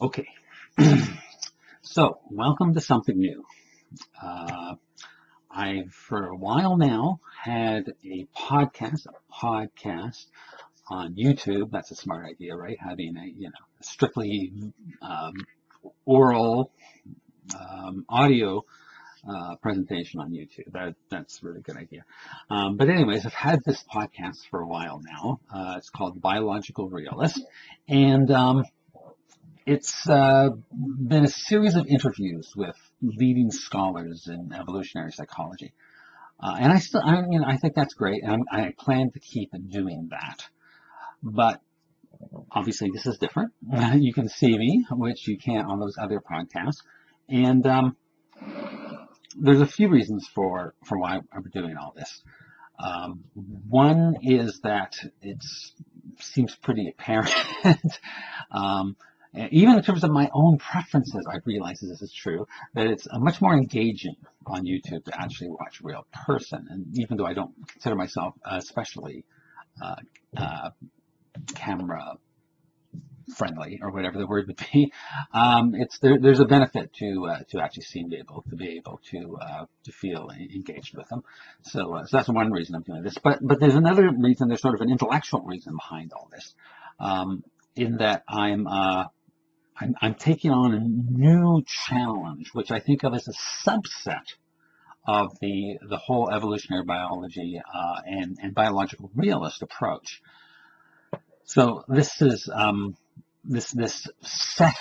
Okay, so welcome to something new. Uh, I've for a while now had a podcast on YouTube. That's a smart idea, right? Having a strictly um, oral audio presentation on YouTube. That's a really good idea. But anyways, I've had this podcast for a while now. It's called Biological Realist, and it's been a series of interviews with leading scholars in evolutionary psychology, and I think that's great, and I plan to keep doing that. But obviously, this is different. You can see me, which you can't on those other podcasts, and there's a few reasons for why I'm doing all this. One is that it seems pretty apparent. um, Even in terms of my own preferences, I realize this is true, that it's much more engaging on YouTube to actually watch a real person. And even though I don't consider myself especially uh, uh, camera friendly or whatever the word would be, there's a benefit to actually seeing to be able to feel engaged with them. So that's one reason I'm doing this. But there's another reason. There's sort of an intellectual reason behind all this, in that I'm taking on a new challenge, which I think of as a subset of the whole evolutionary biology and biological realist approach. So this is this subset.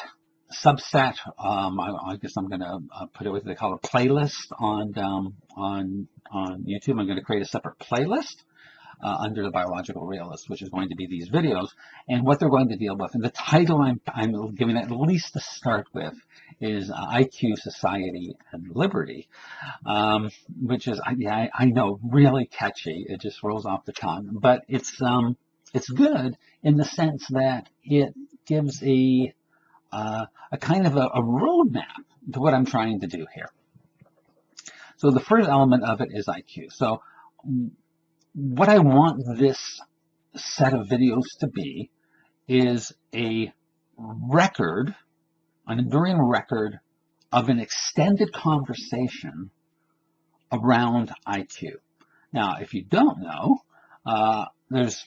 I guess I'm going to put it what they call a playlist on YouTube. I'm going to create a separate playlist under the Biological Realist, which is going to be these videos, and what they're going to deal with. And the title I'm giving at least to start with is IQ, Society, and Liberty, which is, I know, really catchy. It just rolls off the tongue, but it's good in the sense that it gives a kind of a roadmap to what I'm trying to do here. So the first element of it is IQ. So what I want this set of videos to be is an enduring record of an extended conversation around IQ. Now, if you don't know, there's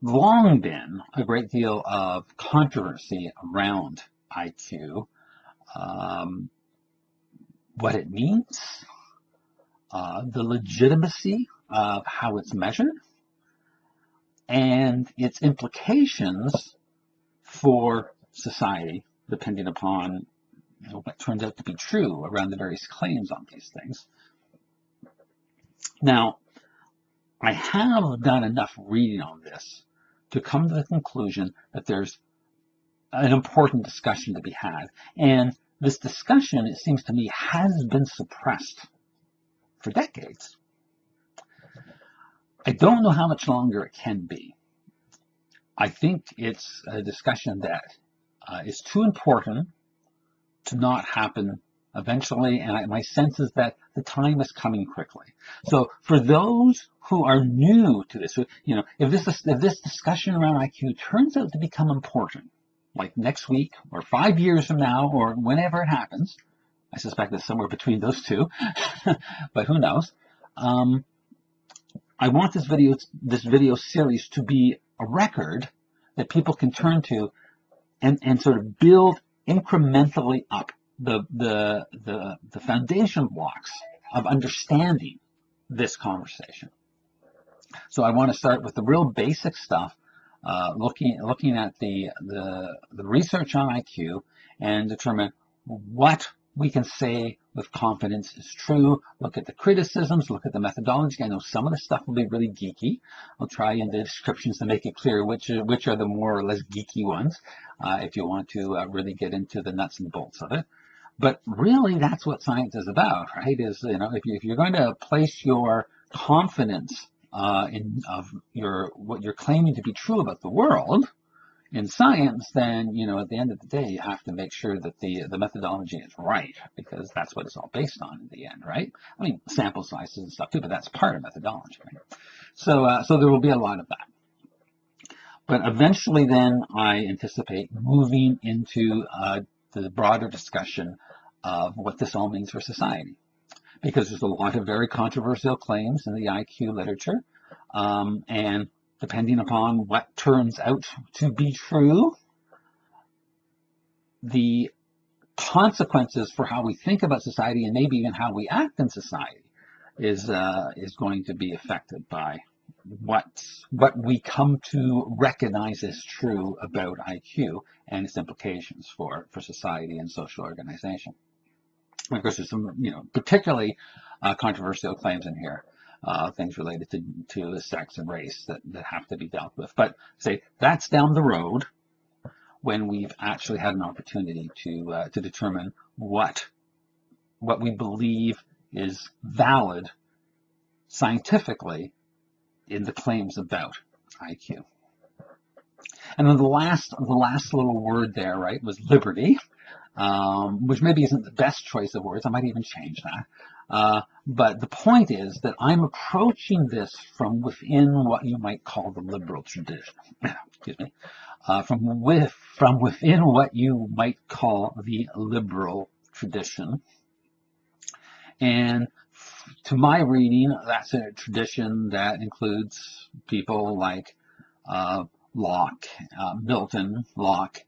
long been a great deal of controversy around IQ, what it means, the legitimacy of how it's measured, and its implications for society, depending upon what turns out to be true around the various claims on these things. Now, I have done enough reading on this to come to the conclusion that there's an important discussion to be had. And this discussion, it seems to me, has been suppressed for decades. I don't know how much longer it can be. I think it's a discussion that is too important to not happen eventually, and my sense is that the time is coming quickly. So for those who are new to this, if this discussion around IQ turns out to become important, like next week or 5 years from now or whenever it happens, I suspect it's somewhere between those two, but who knows? I want this video series to be a record that people can turn to and sort of build incrementally up the foundation blocks of understanding this conversation. So I want to start with the real basic stuff, looking at the research on IQ and determine what we can say with confidence is true. Look at the criticisms, look at the methodology. I know some of the stuff will be really geeky. I'll try in the descriptions to make it clear which are the more or less geeky ones, if you want to really get into the nuts and bolts of it. But really, that's what science is about, right? Is, if you're going to place your confidence what you're claiming to be true about the world in science, then, at the end of the day, you have to make sure that the methodology is right, because that's what it's all based on in the end, right? I mean, sample sizes and stuff too, but that's part of methodology, right? So there will be a lot of that. But eventually then I anticipate moving into the broader discussion of what this all means for society. Because there's a lot of very controversial claims in the IQ literature. And depending upon what turns out to be true, the consequences for how we think about society and maybe even how we act in society is going to be affected by what we come to recognize as true about IQ and its implications for society and social organization. And of course, there's some, particularly controversial claims in here, things related to sex and race that have to be dealt with. But say that's down the road when we've actually had an opportunity to determine what we believe is valid scientifically in the claims about IQ. And then the last little word there, right, was liberty, which maybe isn't the best choice of words. I might even change that. But the point is that I'm approaching this from within what you might call the liberal tradition. Excuse me. From within what you might call the liberal tradition. And to my reading, that's a tradition that includes people like Locke, Milton, Locke,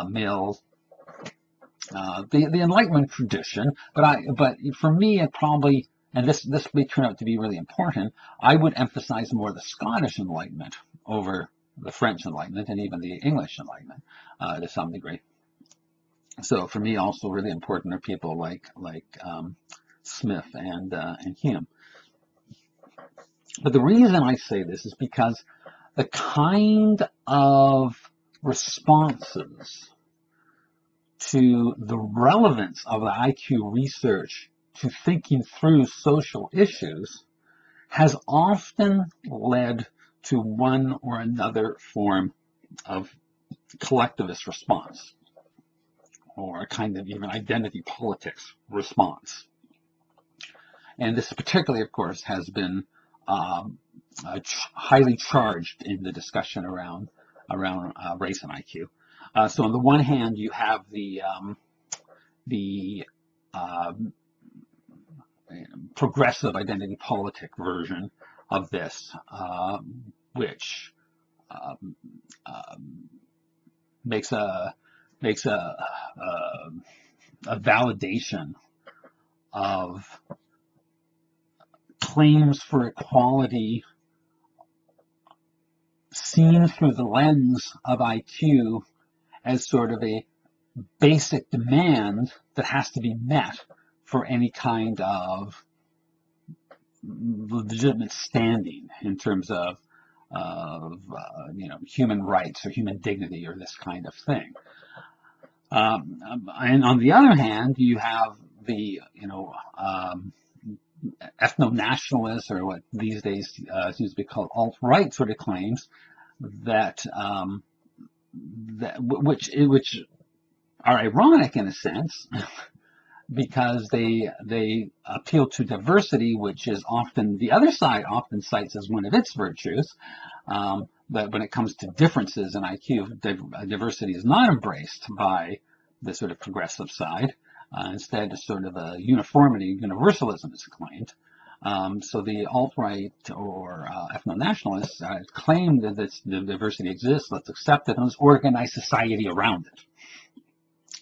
Mill, the Enlightenment tradition. But for me, it probably, and this may turn out to be really important, I would emphasize more the Scottish Enlightenment over the French Enlightenment and even the English Enlightenment to some degree. So for me, also really important are people like Smith and Hume. But the reason I say this is because the kind of responses to the relevance of the IQ research to thinking through social issues has often led to one or another form of collectivist response, or a kind of even identity politics response. And this particularly, of course, has been highly charged in the discussion around race and IQ. So on the one hand, you have the progressive identity politic version of this, which makes a validation of claims for equality seen through the lens of IQ as sort of a basic demand that has to be met for any kind of legitimate standing in terms of human rights or human dignity or this kind of thing. And on the other hand, you have the ethno-nationalists, or what these days seems to be called alt-right sort of claims that which are ironic in a sense because they appeal to diversity, which is often the other side often cites as one of its virtues. But when it comes to differences in IQ, diversity is not embraced by the sort of progressive side. Instead, a sort of a uniformity, universalism is claimed. So the alt-right or ethno-nationalists claim that the diversity exists, let's accept it, and let's organize society around it.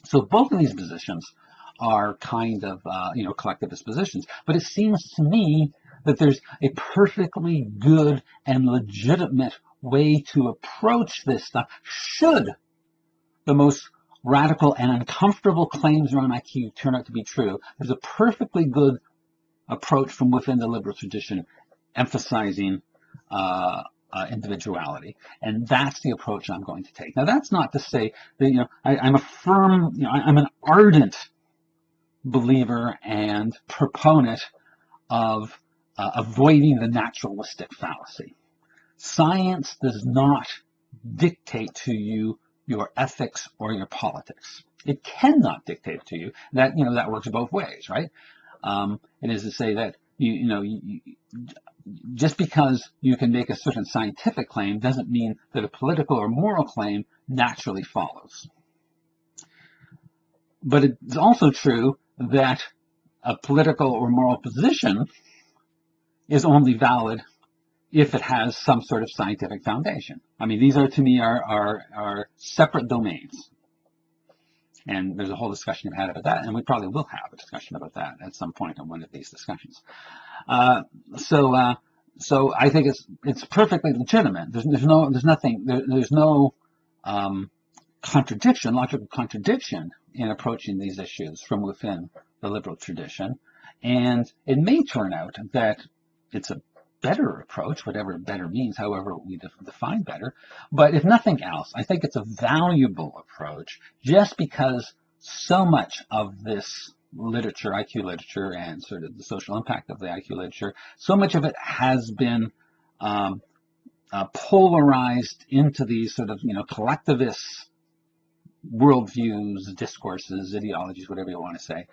So both of these positions are kind of, collectivist positions. But it seems to me that there's a perfectly good and legitimate way to approach this stuff should the most radical and uncomfortable claims around IQ turn out to be true. There's a perfectly good approach from within the liberal tradition emphasizing individuality. And that's the approach I'm going to take. Now, that's not to say that, I'm a firm, I'm an ardent believer and proponent of avoiding the naturalistic fallacy. Science does not dictate to you your ethics or your politics. It cannot dictate to you. That, that works both ways, right? It is to say that, just because you can make a certain scientific claim doesn't mean that a political or moral claim naturally follows. But it's also true that a political or moral position is only valid if it has some sort of scientific foundation. I mean, these are, to me, are separate domains. And there's a whole discussion I've had about that, and we probably will have a discussion about that at some point in one of these discussions. So I think it's perfectly legitimate. There's no logical contradiction in approaching these issues from within the liberal tradition, and it may turn out that it's a better approach, whatever better means, however we define better. But if nothing else, I think it's a valuable approach just because so much of this literature, IQ literature, and sort of the social impact of the IQ literature, so much of it has been polarized into these sort of, collectivist worldviews, discourses, ideologies, whatever you want to say,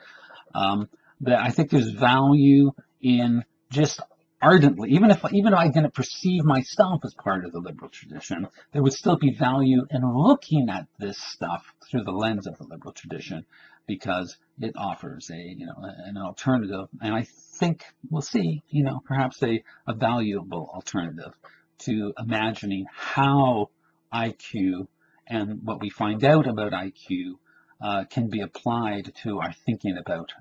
that I think there's value in just ardently, even if I didn't perceive myself as part of the liberal tradition, there would still be value in looking at this stuff through the lens of the liberal tradition, because it offers an alternative, and I think we'll see, perhaps a valuable alternative to imagining how IQ and what we find out about IQ can be applied to our thinking about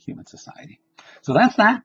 human society. So that's that.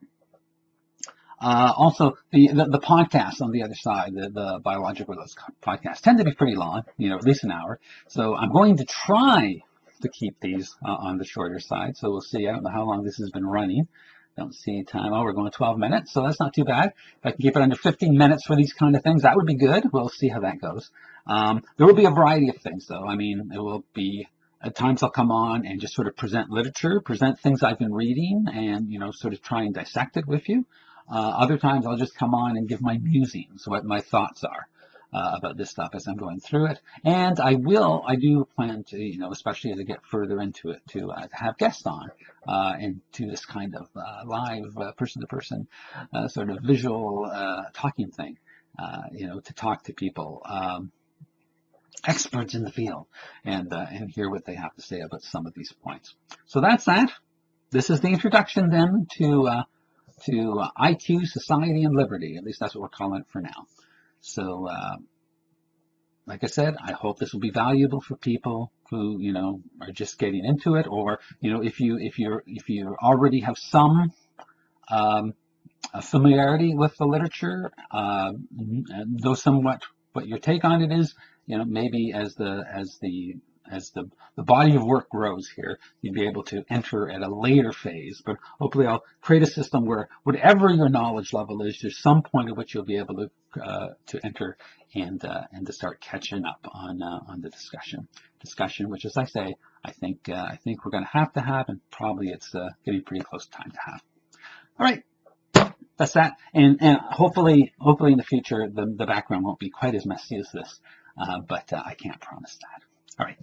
Also, the podcasts on the other side, the Biological Realist Podcast, tend to be pretty long, at least an hour. So I'm going to try to keep these on the shorter side. So we'll see. I don't know how long this has been running. Don't see time. Oh, we're going 12 minutes, so that's not too bad. If I can keep it under 15 minutes for these kind of things, that would be good. We'll see how that goes. There will be a variety of things, though. I mean, it will be, at times I'll come on and just sort of present literature, present things I've been reading, and, sort of try and dissect it with you. Other times I'll just come on and give my musings, what my thoughts are about this stuff as I'm going through it. And I do plan to, especially as I get further into it, to have guests on and do this kind of live person-to-person sort of visual talking thing, to talk to people, experts in the field, and hear what they have to say about some of these points. So that's that. This is the introduction then to IQ, Society, and Liberty. At least that's what we're calling it for now. So, like I said, I hope this will be valuable for people who, are just getting into it, or, if you already have some familiarity with the literature, though somewhat what your take on it is, maybe as the body of work grows here, you'd be able to enter at a later phase. But hopefully I'll create a system where whatever your knowledge level is, there's some point at which you'll be able to enter and to start catching up on the discussion, which, as I say, I think we're going to have, and probably it's getting pretty close time to have. All right. That's that, and hopefully in the future the background won't be quite as messy as this, but I can't promise that. All right.